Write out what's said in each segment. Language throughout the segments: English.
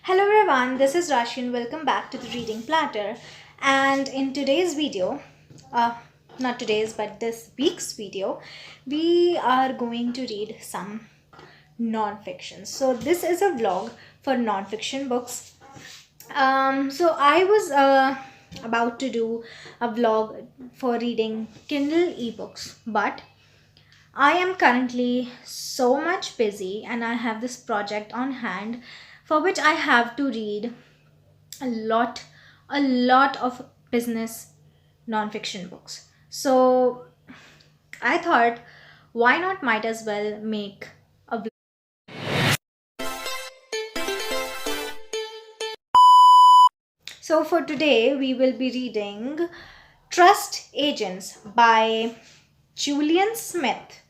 Hello everyone, this is Rashi and welcome back to the Reading Platter. And in today's video, uh, not today's but this week's video, we are going to read some non-fiction. So this is a vlog for non-fiction books. So I was about to do a vlog for reading Kindle ebooks, but I am currently so much busy and I have this project on hand for which I have to read a lot, a lot of business nonfiction books. So I thought, why not might as well make a vlog. So for today, we will be reading Trust Agents by Julian Smith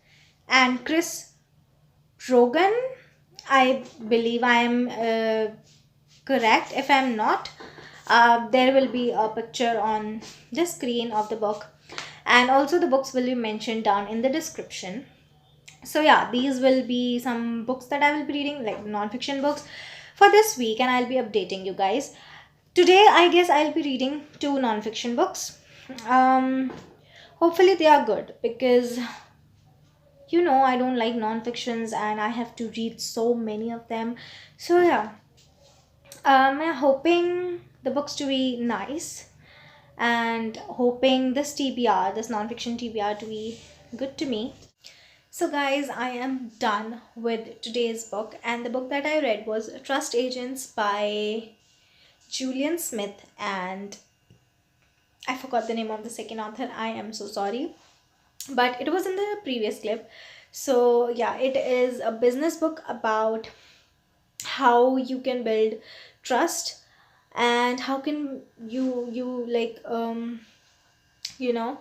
and Chris Rogan. I believe I am correct. If I am not, there will be a picture on the screen of the book, and also the books will be mentioned down in the description. So yeah, these will be some books that I will be reading, like non-fiction books for this week, and I'll be updating you guys. Today, I guess I'll be reading two non-fiction books. Um, Hopefully they are good because I don't like non-fictions and I have to read so many of them. So yeah, I'm hoping the books to be nice and hoping this TBR, this non-fiction TBR, to be good to me. So guys, I am done with today's book, and the book that I read was Trust Agents by Julian Smith, and I forgot the name of the second author. I am so sorry, but it was in the previous clip. So yeah, it is a business book about how you can build trust and how can you like you know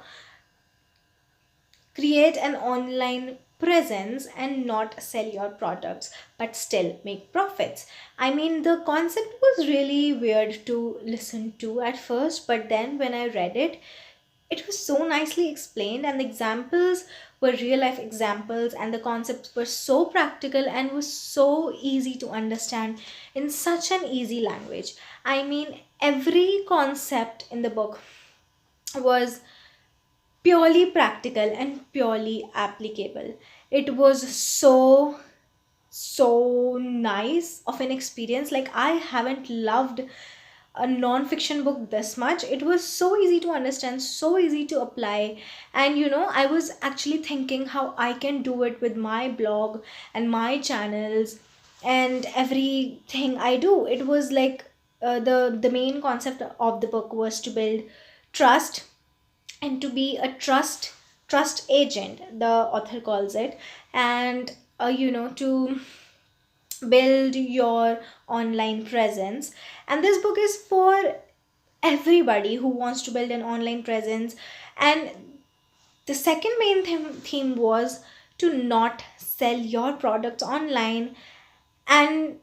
create an online presence and not sell your products but still make profits. I mean, the concept was really weird to listen to at first, but then when I read it, it was so nicely explained, and the examples were real life examples, and the concepts were so practical and was so easy to understand in such an easy language. I mean, every concept in the book was purely practical and purely applicable. It was so nice of an experience. Like, I haven't loved a non-fiction book this much. It was so easy to understand, so easy to apply, and I was actually thinking how I can do it with my blog and my channels and everything I do. It was like the main concept of the book was to build trust and to be a trust agent, the author calls it, and to build your online presence. And this book is for everybody who wants to build an online presence. And the second main theme was to not sell your products online. And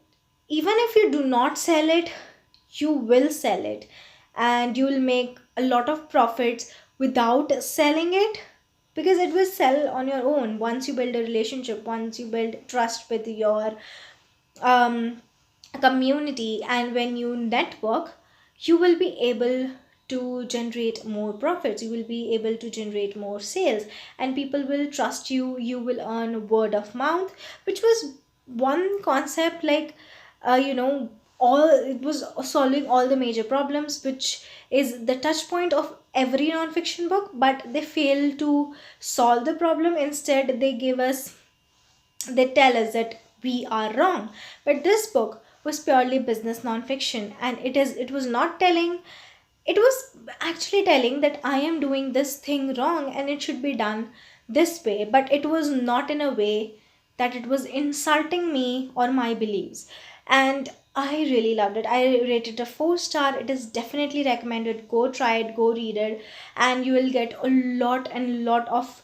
even if you do not sell it, you will sell it, and you will make a lot of profits without selling it, because it will sell on your own once you build a relationship, once you build trust with your um, community, and when you network, you will be able to generate more profits, you will be able to generate more sales, and people will trust you, you will earn word of mouth, which was one concept. Like, all it was solving all the major problems, which is the touch point of every non-fiction book, but they fail to solve the problem. Instead, they tell us that we are wrong. But this book was purely business nonfiction, and it was not telling, it was actually telling that I am doing this thing wrong and it should be done this way, but it was not in a way that it was insulting me or my beliefs. And I really loved it. I rated it a 4 star. It is definitely recommended. Go try it, go read it, and you will get a lot and lot of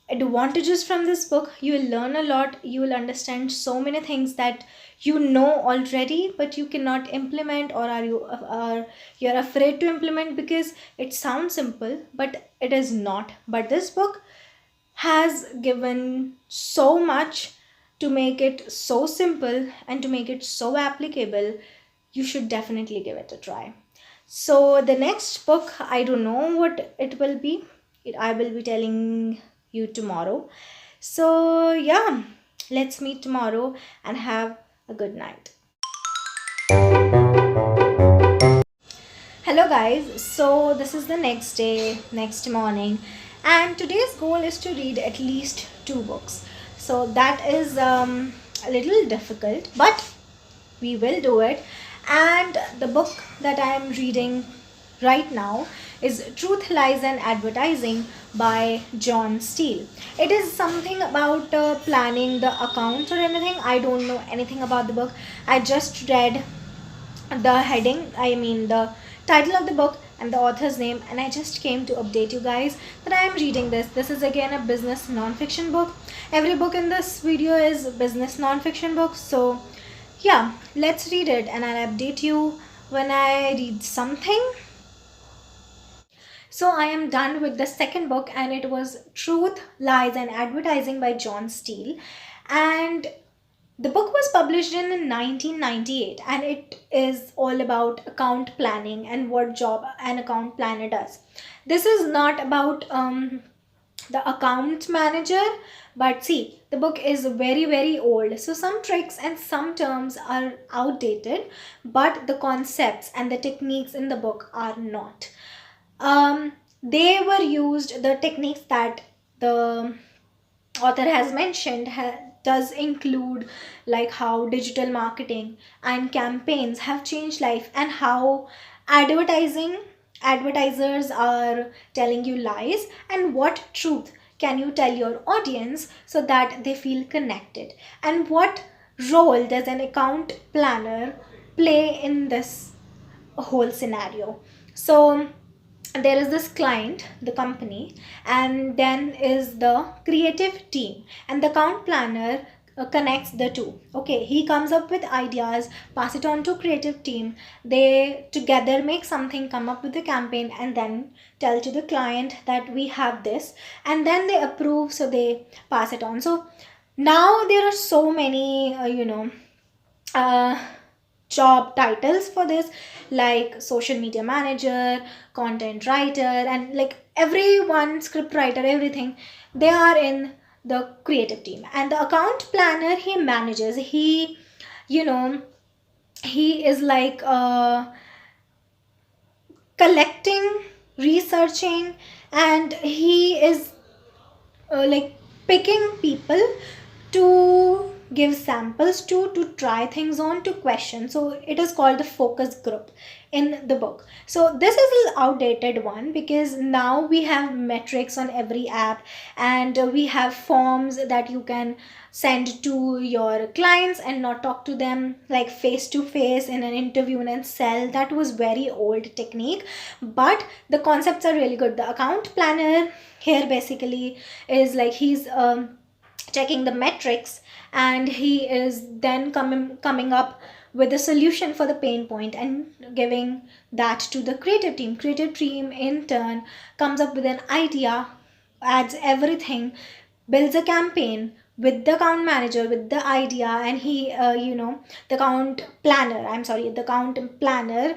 advantages from this book. You will learn a lot, you will understand so many things that you know already but you cannot implement, or you're afraid to implement because it sounds simple but it is not. But this book has given so much to make it so simple and to make it so applicable. you should definitely give it a try. So the next book, I don't know what it will be. I will be telling you tomorrow. So yeah, let's meet tomorrow and have a good night. Hello guys, so this is the next day, next morning, and today's goal is to read at least two books. So that is a little difficult, but we will do it. And the book that I am reading right now is Truth, Lies and Advertising by John Steele. It is something about planning the account or anything. I don't know anything about the book. I just read the heading, I mean the title of the book and the author's name, and I just came to update you guys that I am reading this. This is again a business non-fiction book. Every book in this video is business non-fiction book. So yeah, let's read it and I'll update you when I read something. So I am done with the second book, and it was Truth, Lies and Advertising by John Steele. And the book was published in 1998, and it is all about account planning and what job an account planner does. This is not about the account manager, but see, the book is very, very old. So some tricks and some terms are outdated, but the concepts and the techniques in the book are not. They were used, the techniques that the author has mentioned does include like how digital marketing and campaigns have changed life, and how advertising advertisers are telling you lies, and what truth can you tell your audience so that they feel connected, and what role does an account planner play in this whole scenario. So there is this client, the company, and then is the creative team, and the account planner connects the two. Okay, he comes up with ideas, pass it on to creative team, they together make something, come up with the campaign, and then tell to the client that we have this, and then they approve, so they pass it on. So now there are so many uh, job titles for this, like social media manager, content writer, and like everyone, script writer, everything, they are in the creative team. And the account planner, he manages, he you know he is like collecting, researching, and he is like picking people to give samples to try things on, to question. So it is called the focus group in the book. So this is an outdated one, because now we have metrics on every app, and we have forms that you can send to your clients and not talk to them like face to face in an interview and sell. That was very old technique, but the concepts are really good. The account planner here basically is like he's checking the metrics, and he is then coming up with a solution for the pain point and giving that to the creative team in turn comes up with an idea, adds everything, builds a campaign with the account manager with the idea, and he the account planner,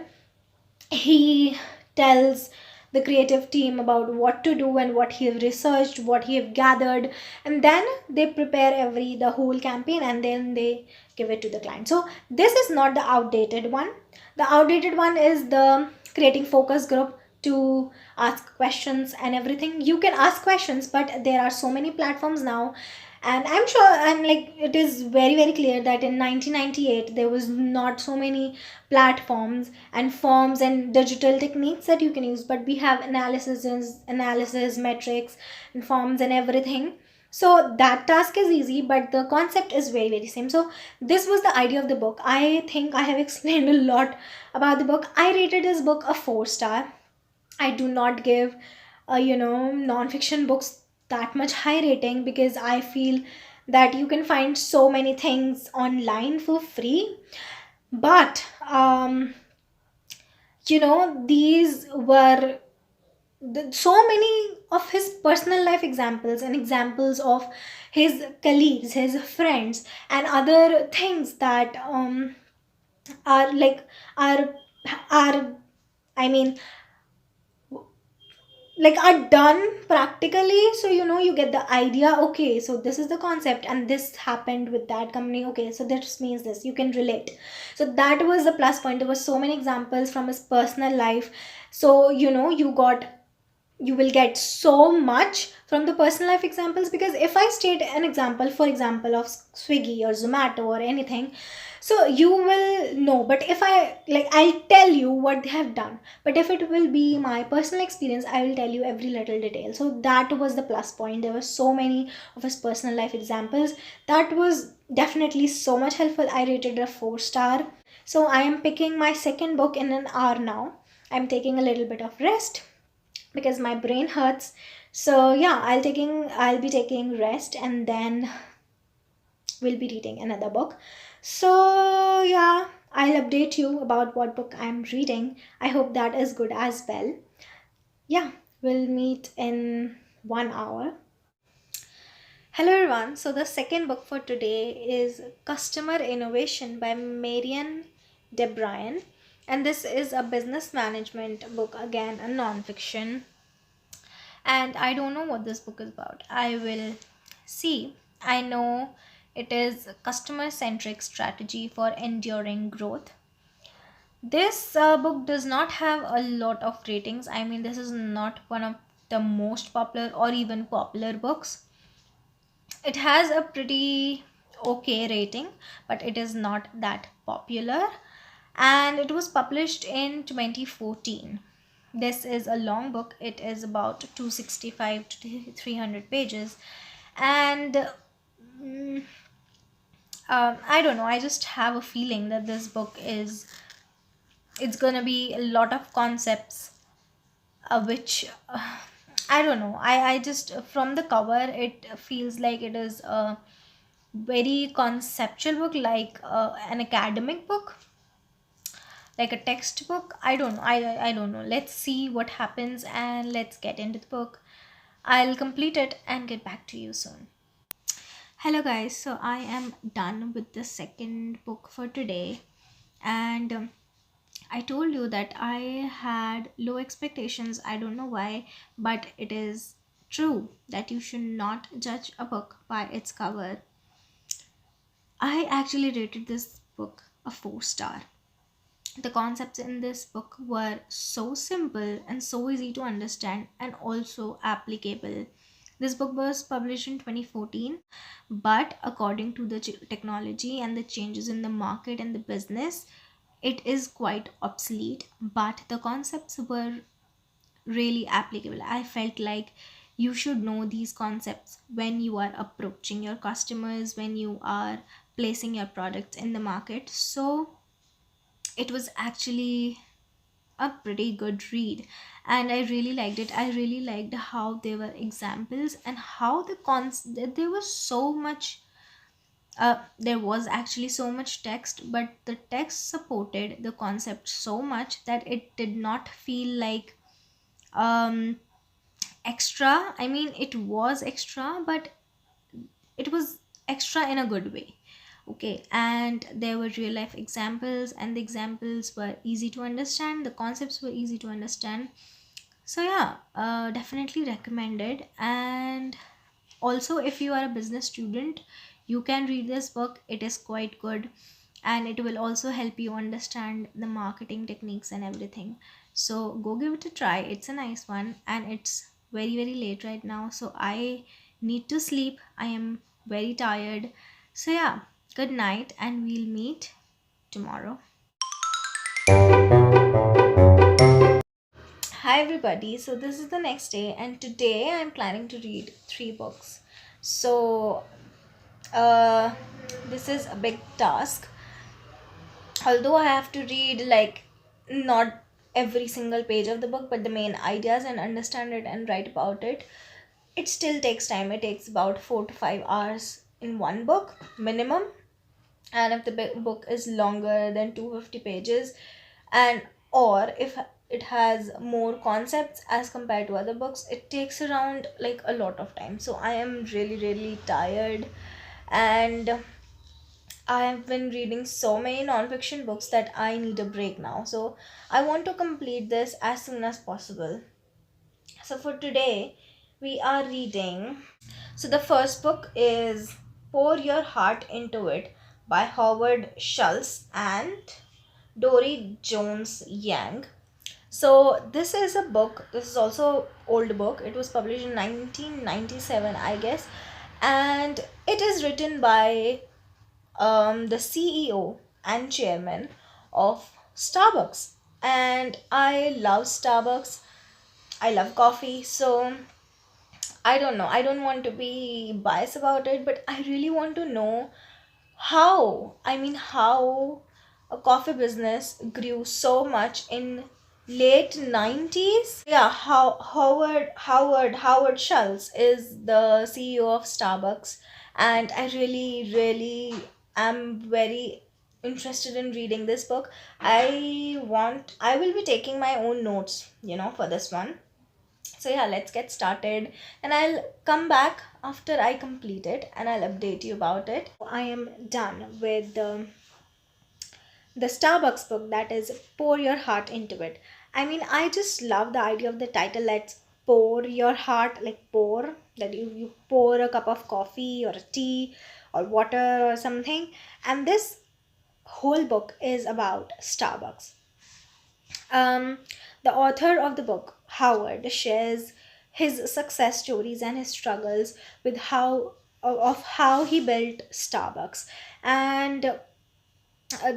he tells the creative team about what to do and what he have researched, what he have gathered, and then they prepare the whole campaign, and then they give it to the client. So this is not the outdated one. The outdated one is the creating focus group to ask questions and everything. You can ask questions, but there are so many platforms now, and I'm sure, and like it is very, very clear that in 1998 there was not so many platforms and forms and digital techniques that you can use, but we have analysis, metrics and forms and everything. So that task is easy, but the concept is very, very same. So this was the idea of the book. I think I have explained a lot about the book. I rated this book a 4 star. I do not give non-fiction books that much high rating, because I feel that you can find so many things online for free. But these were so many of his personal life examples, and examples of his colleagues, his friends, and other things that are like are are I mean like are done practically, so you get the idea. Okay, so this is the concept and this happened with that company. Okay, so this means this, you can relate. So that was the plus point. There were so many examples from his personal life. So you will get so much from the personal life examples, because if I state an example, for example, of Swiggy or Zomato or anything, so you will know. But if I'll tell you what they have done, but if it will be my personal experience, I will tell you every little detail. So that was the plus point. There were so many of his personal life examples. That was definitely so much helpful. I rated it a 4 star. So I am picking my second book in an hour now. I'm taking a little bit of rest because my brain hurts. So yeah, I'll be taking rest, and then we'll be reading another book. So yeah, I'll update you about what book I'm reading. I hope that is good as well. Yeah, we'll meet in 1 hour. Hello everyone. So the second book for today is Customer Innovation by Marian DeBryan, and this is a business management book, again a non-fiction. And I don't know what this book is about. I will see. I know it is customer centric strategy for enduring growth. This book does not have a lot of ratings. I mean, this is not one of the most popular or even popular books. It has a pretty okay rating, but it is not that popular. And it was published in 2014. This is a long book. It is about 265 to 300 pages. And I don't know, I just have a feeling that this book is, it's gonna be a lot of concepts, which I don't know. I just, from the cover, it feels like it is a very conceptual book, like an academic book, like a textbook. I don't know. I don't know. Let's see what happens and let's get into the book. I'll complete it and get back to you soon. Hello guys. So I am done with the second book for today, and I told you that I had low expectations. I don't know why, but it is true that you should not judge a book by its cover. I actually rated this book a 4 star. The concepts in this book were so simple and so easy to understand and also applicable. This book was published in 2014, but according to the technology and the changes in the market and the business, it is quite obsolete. But the concepts were really applicable. I felt like you should know these concepts when you are approaching your customers, when you are placing your products in the market. So it was actually a pretty good read, and I really liked it. I really liked how there were examples and how there was so much, there was actually so much text, but the text supported the concept so much that it did not feel like um extra. I mean, it was extra, but it was extra in a good way. Okay, and there were real life examples, and the examples were easy to understand, the concepts were easy to understand. So yeah, definitely recommended. And also, if you are a business student, you can read this book. It is quite good, and it will also help you understand the marketing techniques and everything. So go give it a try. It's a nice one, and it's very very late right now, so I need to sleep. I am very tired. So yeah, good night, and we'll meet tomorrow. Hi everybody. So this is the next day, and today I'm planning to read 3 books. So uh this is a big task. Although I have to read like not every single page of the book, but the main ideas, and understand it and write about it, it still takes time. It takes about 4 to 5 hours in one book minimum. And if the book is longer than 250 pages, and or if it has more concepts as compared to other books, it takes around like a lot of time. So I am really really tired, and I have been reading so many nonfiction books that I need a break now. So I want to complete this as soon as possible. So for today, we are reading. So the first book is Pour Your Heart Into It by Howard Schultz and Dory Jones Yang. So this is a book. This is also old book. It was published in 1997, I guess, and it is written by the CEO and chairman of Starbucks. And I love Starbucks. I love coffee. So I don't know. I don't want to be biased about it, but I really want to know how a coffee business grew so much in late 90s. Yeah, how Howard Schultz is the CEO of Starbucks, and I really am very interested in reading this book. I will be taking my own notes, for this one. So yeah, let's get started, and I'll come back after I complete it and I'll update you about it. I am done with the Starbucks book, that is Pour Your Heart Into It. I mean, I just love the idea of the title. Let's pour your heart, like pour, that you pour a cup of coffee or a tea or water or something. And this whole book is about Starbucks. Um, the author of the book, Howard, shares his success stories and his struggles with how he built Starbucks. And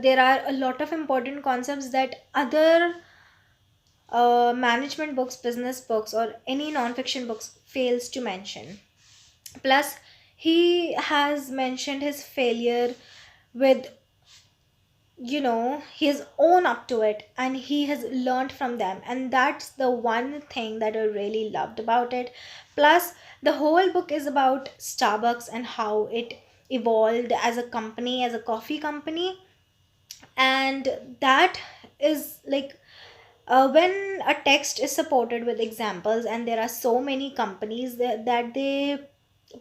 there are a lot of important concepts that other management books, business books, or any non-fiction books fails to mention. Plus, he has mentioned his failure with, he's own up to it, and he has learned from them, and that's the one thing that I really loved about it. Plus, the whole book is about Starbucks and how it evolved as a company, as a coffee company. And that is like, when a text is supported with examples, and there are so many companies that they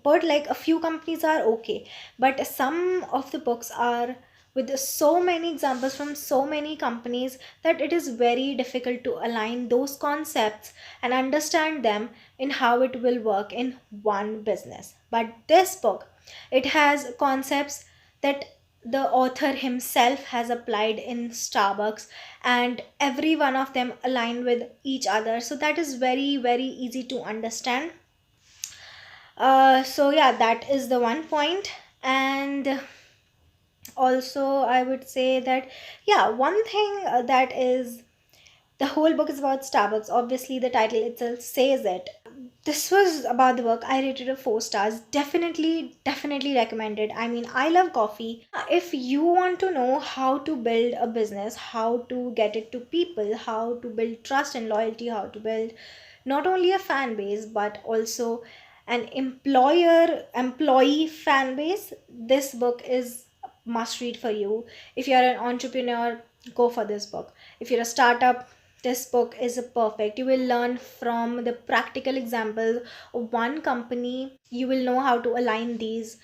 but like a few companies are okay, but some of the books are with so many examples from so many companies that it is very difficult to align those concepts and understand them in how it will work in one business. But this book, it has concepts that the author himself has applied in Starbucks, and every one of them aligned with each other, so that is very easy to understand. So yeah, that is the one point. And also I would say that, yeah, one thing that is, the whole book is about Starbucks. Obviously, the title itself says it. This was about the book. I rated it 4 stars. Definitely recommended. I mean, I love coffee. If you want to know how to build a business, how to get it to people, how to build trust and loyalty, how to build not only a fan base but also an employer employee fan base, this book is must read for you. If you're an entrepreneur, go for this book. If you're a startup, this book is perfect. You will learn from the practical examples of one company. You will know how to align these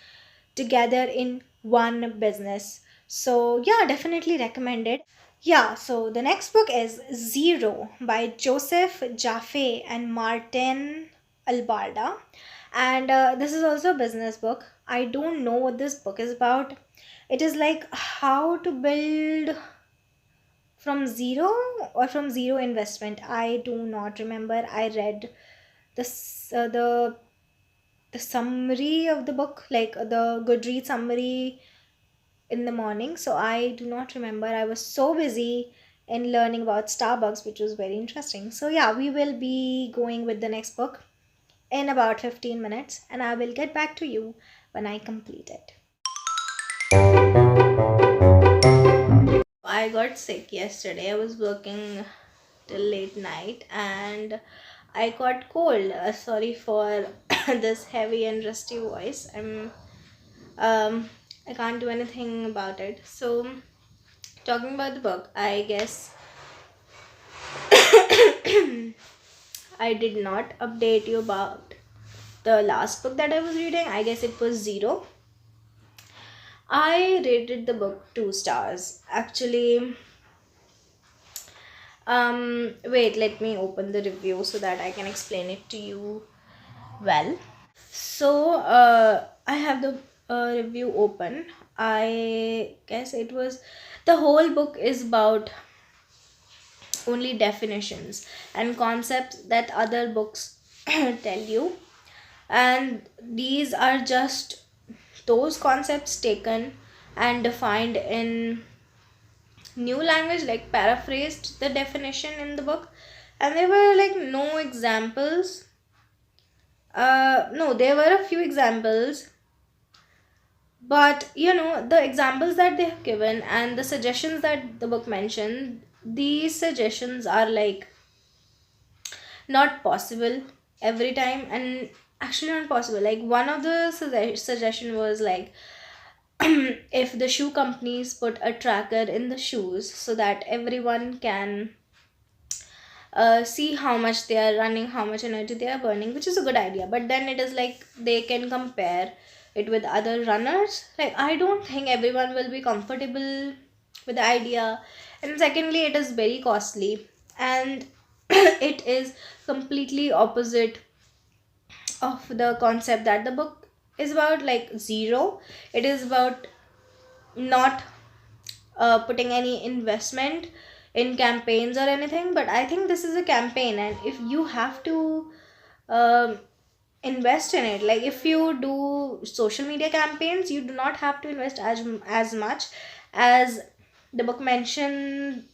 together in one business. So yeah, definitely recommended. Yeah, so the next book is Zero by Joseph Jaffe and Martin Albarda. And this is also a business book. I don't know what this book is about. It is like how to build from zero, or from zero investment. I do not remember. I read this the summary of the book, like the Goodreads summary, in the morning, so I do not remember. I was so busy in learning about Starbucks, which was very interesting. So yeah, we will be going with the next book in about 15 minutes, and I will get back to you when I complete it. I got sick yesterday. I was working till late night and I got cold. Sorry for this heavy and rusty voice. Um I can't do anything about it. So talking about the book, I guess I did not update you about the last book that I was reading. I guess it was Zero. I rated the book 2 stars. Actually, wait, let me open the review so that I can explain it to you well. So, I have the review open. I guess it was the whole book is about only definitions and concepts that other books tell you, and these are just those concepts taken and defined in new language, like paraphrased the definition in the book. And there were like no examples. No, there were a few examples, but the examples that they have given and the suggestions that the book mentioned, these suggestions are like not possible every time, and actually not possible. Like one of the suggestion was like, if the shoe companies put a tracker in the shoes so that everyone can see how much they are running, how much energy they are burning, which is a good idea. But then it is like they can compare it with other runners. Like, I don't think everyone will be comfortable with the idea. And secondly, it is very costly. And it is completely opposite of the concept that the book is about, like zero. It is about not putting any investment in campaigns or anything, but I think this is a campaign, and if you have to um, invest in it, like if you do social media campaigns, you do not have to invest as much as the book mentioned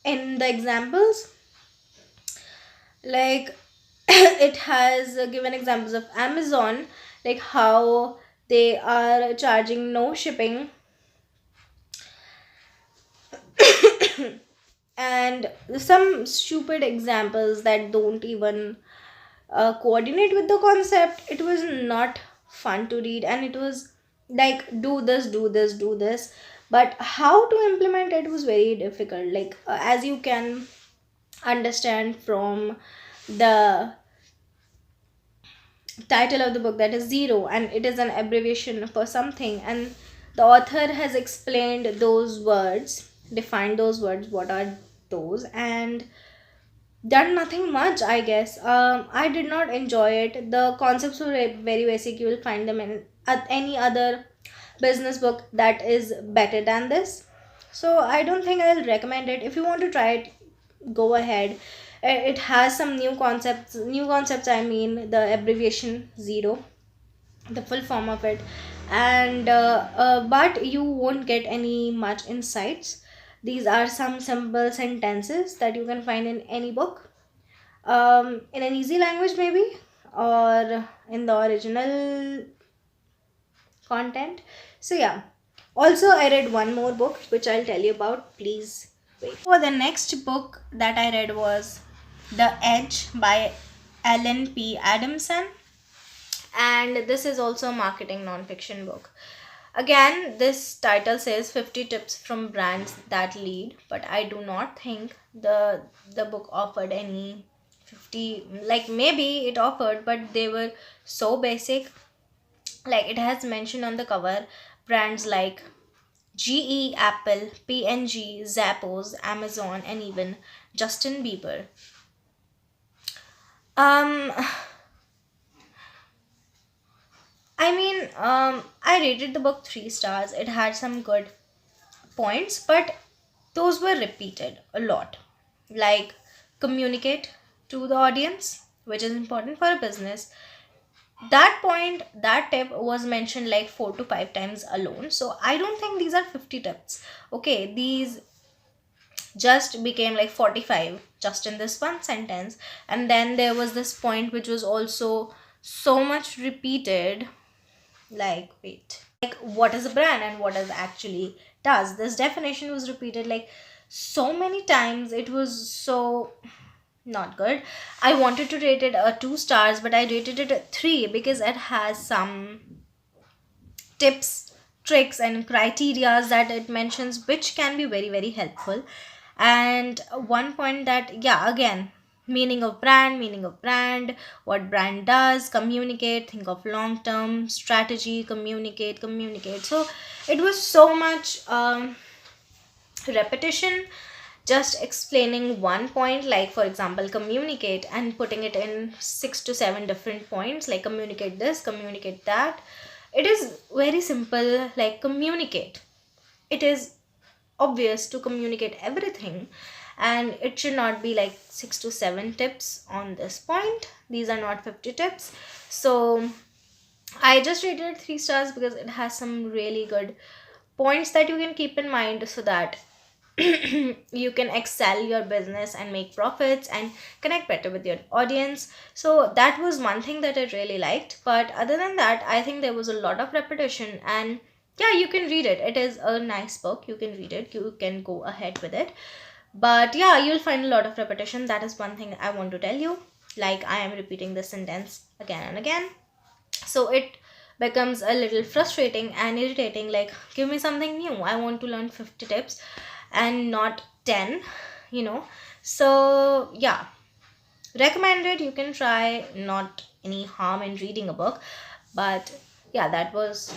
in the examples. Like, it has given examples of Amazon, like how they are charging no shipping, and some stupid examples that don't even coordinate with the concept. It was not fun to read, and it was like, do this, do this, do this, but how to implement it was very difficult. Like, as you can understand from the title of the book, that is zero, and it is an abbreviation for something, and the author has explained those words, defined those words, what are those, and done nothing much, I guess. I did not enjoy it. The concepts were very basic. You will find them in any other business book that is better than this. So I don't think I'll recommend it. If you want to try it, go ahead. It has some new concepts. New concepts, I mean the abbreviation zero, the full form of it, and but you won't get any much insights. These are some simple sentences that you can find in any book, in an easy language maybe, or in the original content. So yeah, also I read one more book which I'll tell you about. Please wait. For the next book that I read was The Edge by Ellen P. Adamson, and this is also a marketing non-fiction book. Again, this title says 50 tips from brands that lead, but I do not think the book offered any 50, like maybe it offered, but they were so basic. Like, it has mentioned on the cover brands like GE, Apple, P&G, Zappos, Amazon, and even Justin Bieber. Um I rated the book 3 stars. It had some good points, but those were repeated a lot. Like, communicate to the audience, which is important for a business. That point, that tip was mentioned like 4 to 5 times alone. So I don't think these are 50 tips. Okay, these just became like 45 just in this one sentence. And then there was this point which was also so much repeated. Like, wait, like, what is a brand and what it actually does? This definition was repeated like so many times. It was so not good. I wanted to rate it a 2 stars, but I rated it a 3 because it has some tips, tricks, and criterias that it mentions, which can be very, very helpful. And one point that, yeah, again, Meaning of brand, what brand does, communicate, think of long term strategy, communicate. So it was so much repetition, just explaining one point, like for example communicate, and putting it in 6 to 7 different points, like communicate this, communicate that. It is very simple, like communicate. It is obvious to communicate everything, and it should not be like 6 to 7 tips on this point. These are not 50 tips. So I just rated it 3 stars because it has some really good points that you can keep in mind, so that you can excel your business and make profits and connect better with your audience. So that was one thing that I really liked. But other than that, I think there was a lot of repetition. And yeah, you can read it. It is a nice book. You can read it. You can go ahead with it. But yeah, you'll find a lot of repetition. That is one thing I want to tell you. Like, I am repeating this sentence again and again. So it becomes a little frustrating and irritating. Like, give me something new. I want to learn 50 tips and not 10, you know. So yeah, recommended. You can try, not any harm in reading a book. But yeah, that was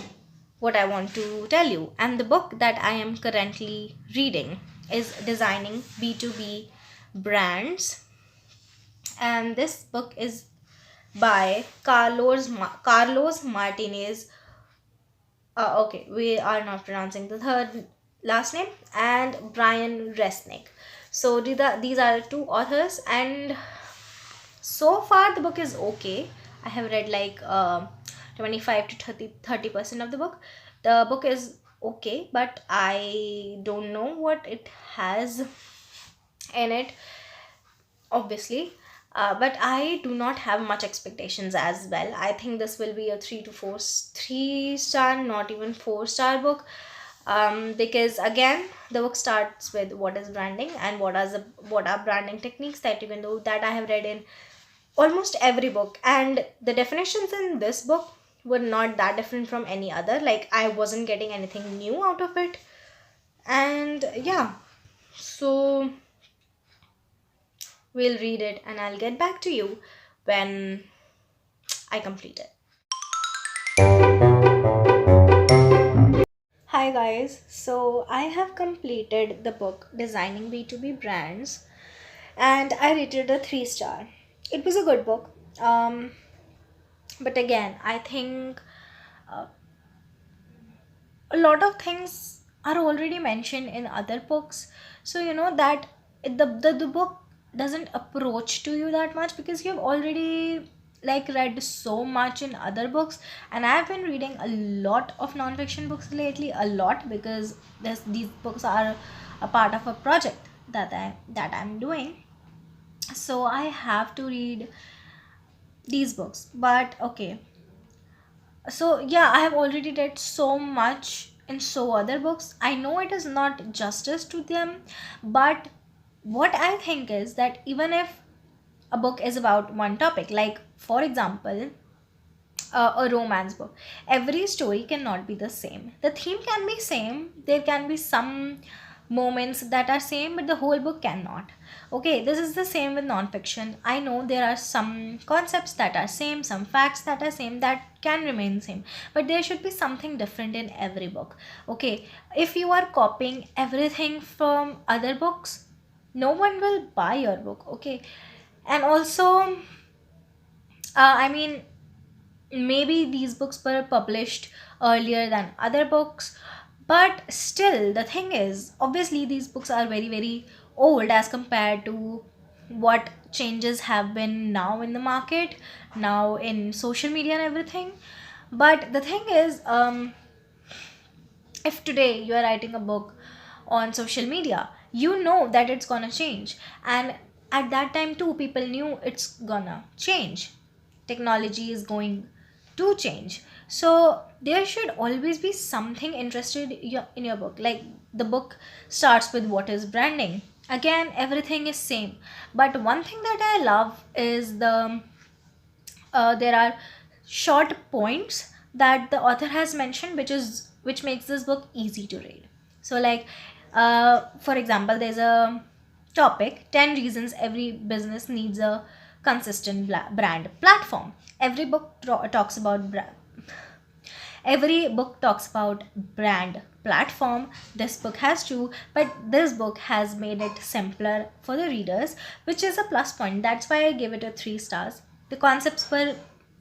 what I want to tell you. And the book that I am currently reading is Designing B2B Brands, and this book is by Carlos Martinez. Okay, we are not pronouncing the third last name, and Brian Resnick. So these are two authors, and so far the book is okay. I have read like 25 to 30% of the book. The book is okay, but I don't know what it has in it, obviously. But I do not have much expectations as well. I think this will be a 3 to 4 3 star, not even 4 star book. Because again, the book starts with what is branding and what are branding techniques that you can do, that I have read in almost every book, and the definitions in this book were not that different from any other. Like, I wasn't getting anything new out of it. And yeah, so we'll read it and I'll get back to you when I complete it. Hi guys, so I have completed the book Designing B2B Brands, and I rated a 3 star. It was a good book. But again, I think a lot of things are already mentioned in other books. So you know that the book doesn't approach to you that much, because you've already like read so much in other books. And I've been reading a lot of non-fiction books lately, a lot, because these books are a part of a project that I'm doing. So I have to read these books. But okay, so yeah, I have already read so much in so other books. I know it is not justice to them, but what I think is that even if a book is about one topic, like for example a romance book, every story cannot be the same. The theme can be same, there can be some moments that are same, but the whole book cannot. Okay, this is the same with non-fiction. I know there are some concepts that are same, some facts that are same, that can remain same, but there should be something different in every book. Okay, if you are copying everything from other books, no one will buy your book. Okay, and also I mean, maybe these books were published earlier than other books, but still the thing is, obviously these books are very very old as compared to what changes have been now in the market, now in social media and everything. But the thing is, if today you are writing a book on social media, you know that it's gonna change. And at that time too, people knew it's gonna change. Technology is going to change. So there should always be something interested in your book. Like, the book starts with what is branding. Again, everything is same. But one thing that I love is there are short points that the author has mentioned, which makes this book easy to read. So like, for example, there's a topic: 10 reasons every business needs a consistent brand platform. Every book talks about Every book talks about brand platform. This book has too, but this book has made it simpler for the readers, which is a plus point. That's why I give it a 3 stars. The concepts were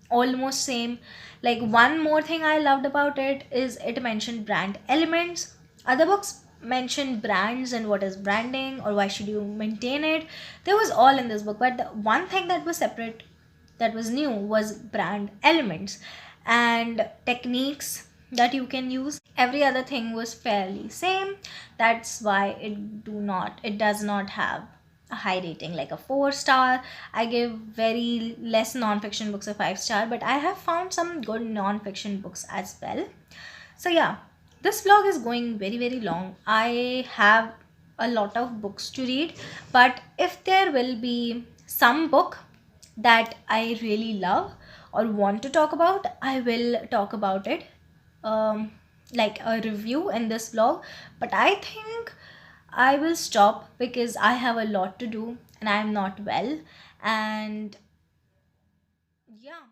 almost same. Like, one more thing I loved about it is it mentioned brand elements. Other books mentioned brands and what is branding or why should you maintain it. There was all in this book, but the one thing that was separate, that was new, was brand elements and techniques that you can use. Every other thing was fairly same. That's why it does not have a high rating, like a 4 star. I give very less non-fiction books a 5 star, but I have found some good non-fiction books as well. So yeah, this vlog is going very very long. I have a lot of books to read, but if there will be some book that I really love or want to talk about, I will talk about it, um, like a review in this vlog. But I think I will stop because I have a lot to do and I am not well. And yeah.